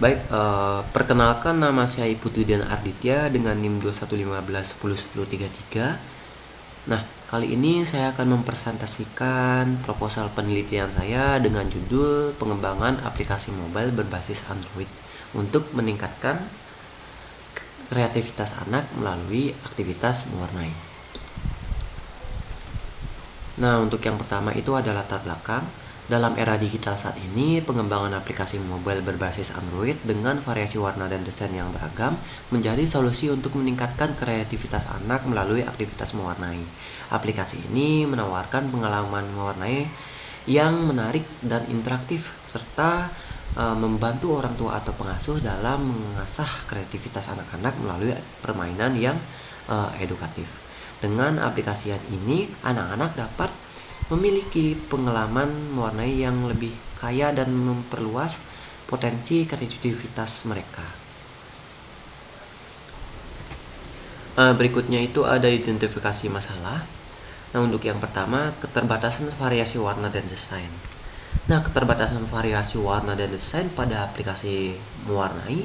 Baik, perkenalkan nama saya Putudian Arditya dengan NIM 2115101033. Nah, kali ini saya akan mempresentasikan proposal penelitian saya dengan judul pengembangan aplikasi mobile berbasis Android untuk meningkatkan kreativitas anak melalui aktivitas mewarnai. Nah, untuk yang pertama itu adalah latar belakang. Dalam era digital saat ini, pengembangan aplikasi mobile berbasis Android dengan variasi warna dan desain yang beragam menjadi solusi untuk meningkatkan kreativitas anak melalui aktivitas mewarnai. Aplikasi ini menawarkan pengalaman mewarnai yang menarik dan interaktif serta membantu orang tua atau pengasuh dalam mengasah kreativitas anak-anak melalui permainan yang edukatif. Dengan aplikasi ini, anak-anak dapat memiliki pengalaman mewarnai yang lebih kaya dan memperluas potensi kreativitas mereka. Berikutnya itu ada identifikasi masalah. Nah, untuk yang pertama, keterbatasan variasi warna dan desain. Nah, keterbatasan variasi warna dan desain pada aplikasi mewarnai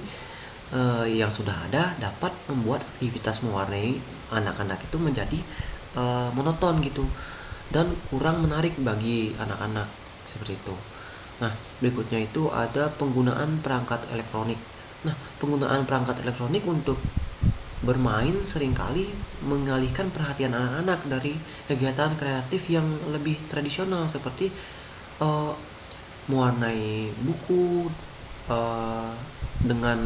yang sudah ada dapat membuat aktivitas mewarnai anak-anak itu menjadi monoton gitu dan kurang menarik bagi anak-anak seperti itu. Nah, berikutnya itu ada penggunaan perangkat elektronik. Nah, penggunaan perangkat elektronik untuk bermain seringkali mengalihkan perhatian anak-anak dari kegiatan kreatif yang lebih tradisional seperti mewarnai buku dengan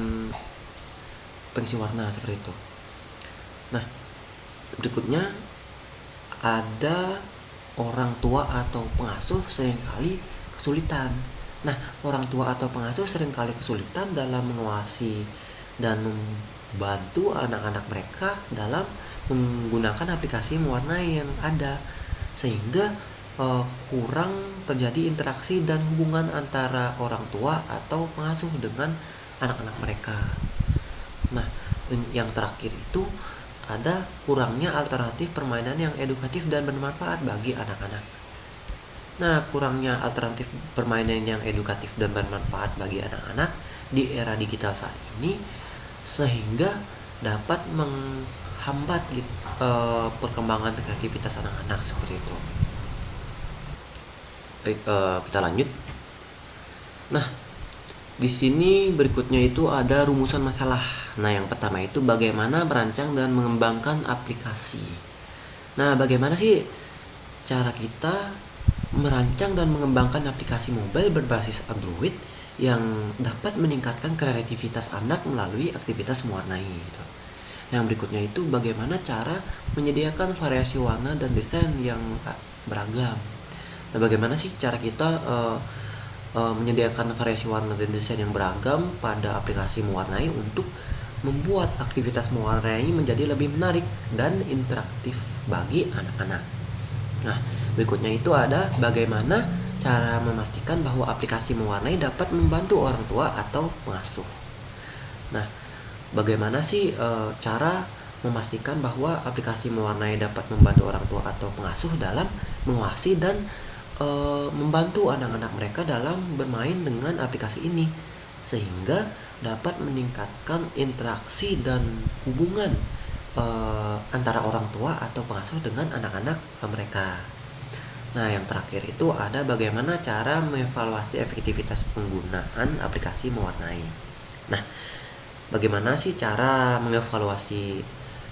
pengisi warna seperti itu. Nah, berikutnya ada orang tua atau pengasuh seringkali kesulitan. Nah, orang tua atau pengasuh seringkali kesulitan dalam mengawasi dan membantu anak-anak mereka dalam menggunakan aplikasi mewarnai yang ada, sehingga kurang terjadi interaksi dan hubungan antara orang tua atau pengasuh dengan anak-anak mereka. Nah, yang terakhir itu ada kurangnya alternatif permainan yang edukatif dan bermanfaat bagi anak-anak. Nah, kurangnya alternatif permainan yang edukatif dan bermanfaat bagi anak-anak di era digital saat ini sehingga dapat menghambat perkembangan kreativitas anak-anak seperti itu. Baik, kita lanjut. Nah, di sini berikutnya itu ada rumusan masalah. Nah, yang pertama itu bagaimana merancang dan mengembangkan aplikasi. Nah, bagaimana sih cara kita merancang dan mengembangkan aplikasi mobile berbasis Android yang dapat meningkatkan kreativitas anak melalui aktivitas mewarnai gitu. Yang berikutnya itu bagaimana cara menyediakan variasi warna dan desain yang beragam. Nah, bagaimana sih cara kita menyediakan variasi warna dan desain yang beragam pada aplikasi mewarnai untuk membuat aktivitas mewarnai menjadi lebih menarik dan interaktif bagi anak-anak. Nah, berikutnya itu ada bagaimana cara memastikan bahwa aplikasi mewarnai dapat membantu orang tua atau pengasuh. Nah, bagaimana sih cara memastikan bahwa aplikasi mewarnai dapat membantu orang tua atau pengasuh dalam mengawasi dan membantu anak-anak mereka dalam bermain dengan aplikasi ini sehingga dapat meningkatkan interaksi dan hubungan antara orang tua atau pengasuh dengan anak-anak mereka. Nah, yang terakhir itu ada bagaimana cara mengevaluasi efektivitas penggunaan aplikasi mewarnai. Nah, bagaimana sih cara mengevaluasi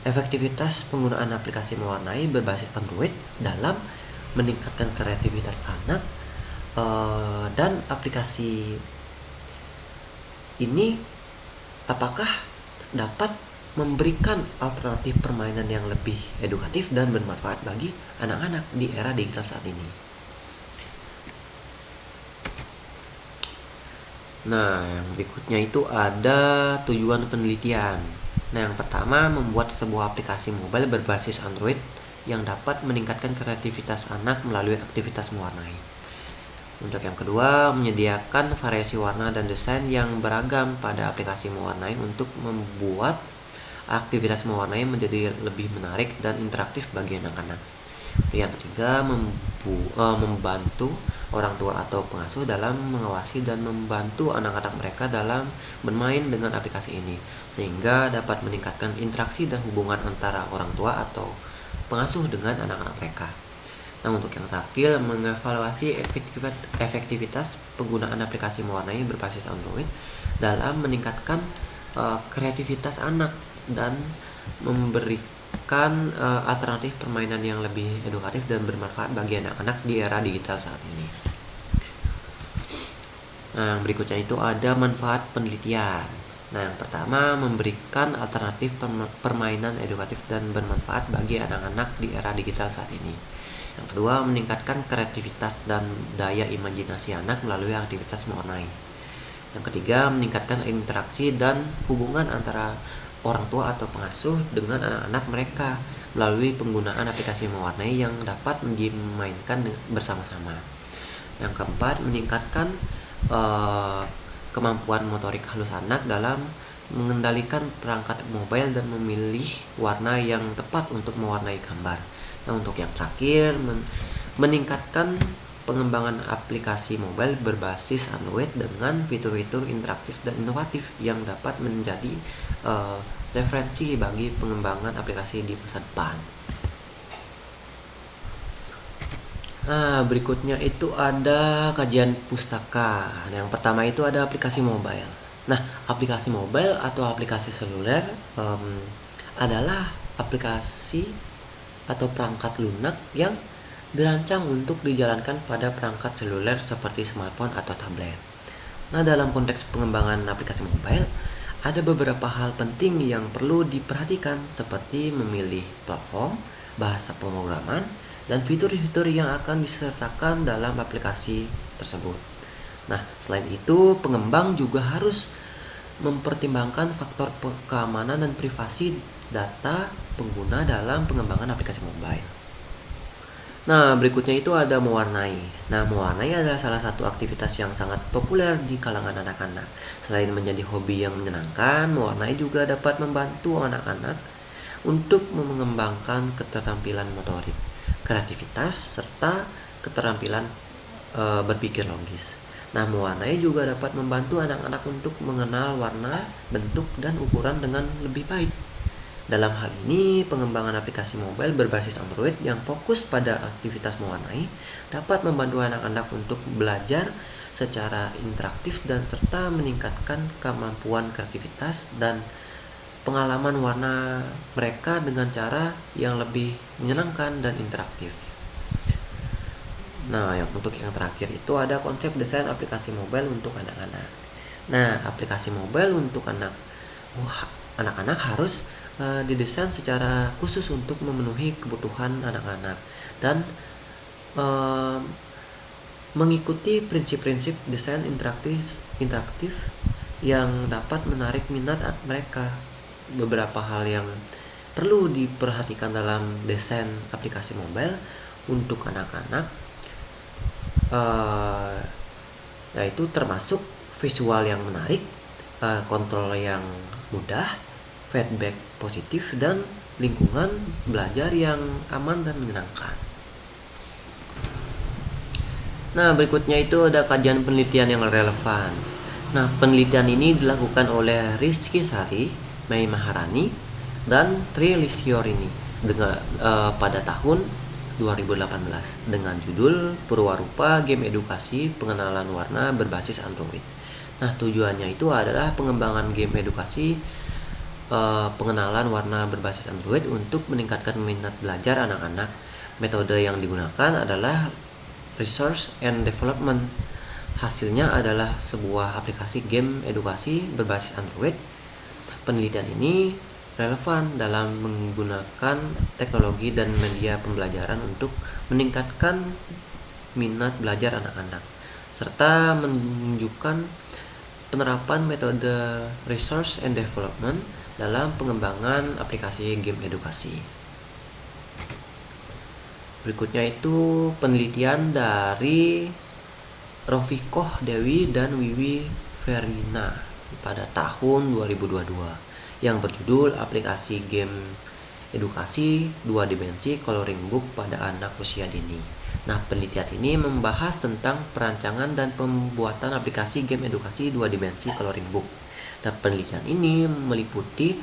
efektivitas penggunaan aplikasi mewarnai berbasis Android dalam meningkatkan kreativitas anak dan aplikasi ini apakah dapat memberikan alternatif permainan yang lebih edukatif dan bermanfaat bagi anak-anak di era digital saat ini. Nah, yang berikutnya itu ada tujuan penelitian. Nah, yang pertama membuat sebuah aplikasi mobile berbasis Android yang dapat meningkatkan kreativitas anak melalui aktivitas mewarnai. Untuk yang kedua, menyediakan variasi warna dan desain yang beragam pada aplikasi mewarnai untuk membuat aktivitas mewarnai menjadi lebih menarik dan interaktif bagi anak-anak. Yang ketiga, membantu orang tua atau pengasuh dalam mengawasi dan membantu anak-anak mereka dalam bermain dengan aplikasi ini, sehingga dapat meningkatkan interaksi dan hubungan antara orang tua atau pengasuh dengan anak-anak mereka. Nah, untuk yang terakhir, mengevaluasi efektivitas penggunaan aplikasi mewarnai berbasis Android dalam meningkatkan kreativitas anak dan memberikan alternatif permainan yang lebih edukatif dan bermanfaat bagi anak-anak di era digital saat ini. Nah, berikutnya itu ada manfaat penelitian. Nah, yang pertama, memberikan alternatif permainan edukatif dan bermanfaat bagi anak-anak di era digital saat ini. Yang kedua, meningkatkan kreativitas dan daya imajinasi anak melalui aktivitas mewarnai. Yang ketiga, meningkatkan interaksi dan hubungan antara orang tua atau pengasuh dengan anak-anak mereka melalui penggunaan aplikasi mewarnai yang dapat dimainkan bersama-sama. Yang keempat, meningkatkan kemampuan motorik halus anak dalam mengendalikan perangkat mobile dan memilih warna yang tepat untuk mewarnai gambar. Nah, untuk yang terakhir, meningkatkan pengembangan aplikasi mobile berbasis Android dengan fitur-fitur interaktif dan inovatif yang dapat menjadi referensi bagi pengembangan aplikasi di masa depan. Nah, berikutnya itu ada kajian pustaka. Nah, yang pertama itu ada aplikasi mobile. Nah, aplikasi mobile atau aplikasi seluler adalah aplikasi atau perangkat lunak yang dirancang untuk dijalankan pada perangkat seluler seperti smartphone atau tablet. Nah, dalam konteks pengembangan aplikasi mobile, ada beberapa hal penting yang perlu diperhatikan seperti memilih platform, bahasa pemrograman, dan fitur-fitur yang akan disertakan dalam aplikasi tersebut. Nah, selain itu, pengembang juga harus mempertimbangkan faktor keamanan dan privasi data pengguna dalam pengembangan aplikasi mobile. Nah, berikutnya itu ada mewarnai. Nah, mewarnai adalah salah satu aktivitas yang sangat populer di kalangan anak-anak. Selain menjadi hobi yang menyenangkan, mewarnai juga dapat membantu anak-anak untuk mengembangkan keterampilan motorik, kreativitas, serta keterampilan berpikir logis. Nah, mewarnai juga dapat membantu anak-anak untuk mengenal warna, bentuk, dan ukuran dengan lebih baik. Dalam hal ini, pengembangan aplikasi mobile berbasis Android yang fokus pada aktivitas mewarnai dapat membantu anak-anak untuk belajar secara interaktif dan serta meningkatkan kemampuan kreativitas dan pengalaman warna mereka dengan cara yang lebih menyenangkan dan interaktif. Nah, untuk yang terakhir itu ada konsep desain aplikasi mobile untuk anak-anak. Nah, aplikasi mobile untuk anak-anak harus didesain secara khusus untuk memenuhi kebutuhan anak-anak dan mengikuti prinsip-prinsip desain interaktif yang dapat menarik minat mereka. Beberapa hal yang perlu diperhatikan dalam desain aplikasi mobile untuk anak-anak yaitu termasuk visual yang menarik, kontrol yang mudah, feedback positif, dan lingkungan belajar yang aman dan menyenangkan. Nah, berikutnya itu ada kajian penelitian yang relevan. Nah, penelitian ini dilakukan oleh Rizky Sari, Mei Maharani, dan Tri Lisyorini pada tahun 2018 dengan judul Purwarupa Game Edukasi Pengenalan Warna Berbasis Android. Nah, tujuannya itu adalah pengembangan game edukasi pengenalan warna berbasis Android untuk meningkatkan minat belajar anak-anak. Metode yang digunakan adalah Research and Development. Hasilnya adalah sebuah aplikasi game edukasi berbasis Android. Penelitian ini relevan dalam menggunakan teknologi dan media pembelajaran untuk meningkatkan minat belajar anak-anak, serta menunjukkan penerapan metode Research and Development dalam pengembangan aplikasi game edukasi. Berikutnya itu penelitian dari Rofikoh Dewi dan Wiwi Verina pada tahun 2022 yang berjudul Aplikasi Game Edukasi 2 Dimensi Coloring Book pada Anak Usia Dini. Nah, penelitian ini membahas tentang perancangan dan pembuatan aplikasi game edukasi 2 dimensi coloring book. Nah, penelitian ini meliputi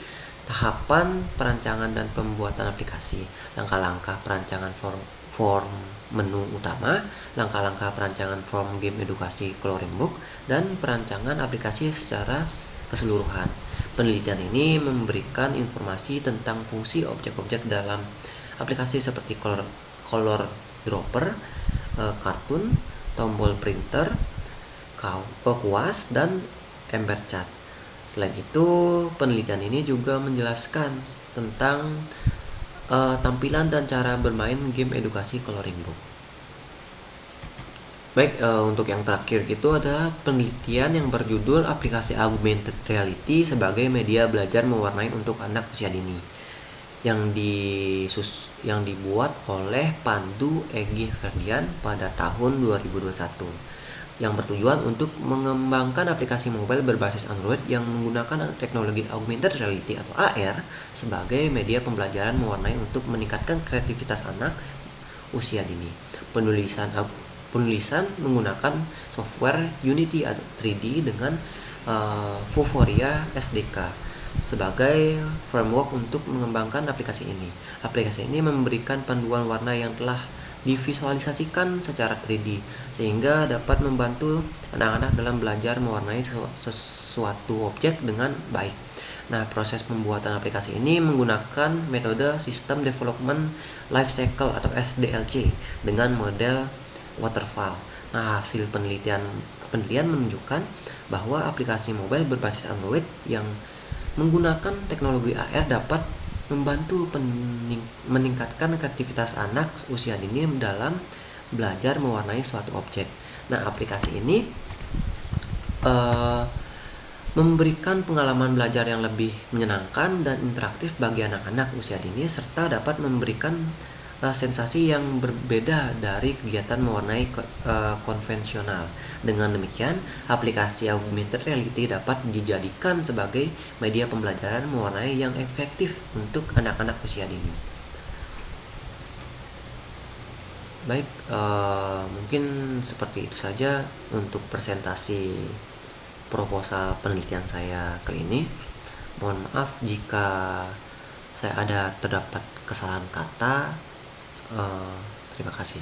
tahapan perancangan dan pembuatan aplikasi, langkah-langkah perancangan form menu utama, langkah-langkah perancangan form game edukasi coloring book, dan perancangan aplikasi secara keseluruhan. Penelitian ini memberikan informasi tentang fungsi objek-objek dalam aplikasi seperti color dropper, kartun, tombol printer, kuas, dan ember chart. Selain itu, penelitian ini juga menjelaskan tentang tampilan dan cara bermain game edukasi coloring book. Baik, untuk yang terakhir itu ada penelitian yang berjudul aplikasi augmented reality sebagai media belajar mewarnai untuk anak usia dini, yang dibuat oleh Pandu Egy Ferdian pada tahun 2021, yang bertujuan untuk mengembangkan aplikasi mobile berbasis Android yang menggunakan teknologi augmented reality atau AR sebagai media pembelajaran mewarnai untuk meningkatkan kreativitas anak usia dini. Penulisan menggunakan software Unity 3D dengan Vuforia SDK sebagai framework untuk mengembangkan aplikasi ini. Aplikasi ini memberikan panduan warna yang telah divisualisasikan secara 3D sehingga dapat membantu anak-anak dalam belajar mewarnai sesuatu objek dengan baik. Nah, proses pembuatan aplikasi ini menggunakan metode System Development Lifecycle atau SDLC dengan model waterfall. Nah, hasil penelitian menunjukkan bahwa aplikasi mobile berbasis Android yang menggunakan teknologi AR dapat membantu meningkatkan kreativitas anak usia dini dalam belajar mewarnai suatu objek. Nah, aplikasi ini memberikan pengalaman belajar yang lebih menyenangkan dan interaktif bagi anak-anak usia dini serta dapat memberikan sensasi yang berbeda dari kegiatan mewarnai konvensional. Dengan demikian, aplikasi augmented reality dapat dijadikan sebagai media pembelajaran mewarnai yang efektif untuk anak-anak usia dini. Baik, mungkin seperti itu saja untuk presentasi proposal penelitian saya kali ini. Mohon maaf jika saya terdapat kesalahan kata. Terima kasih.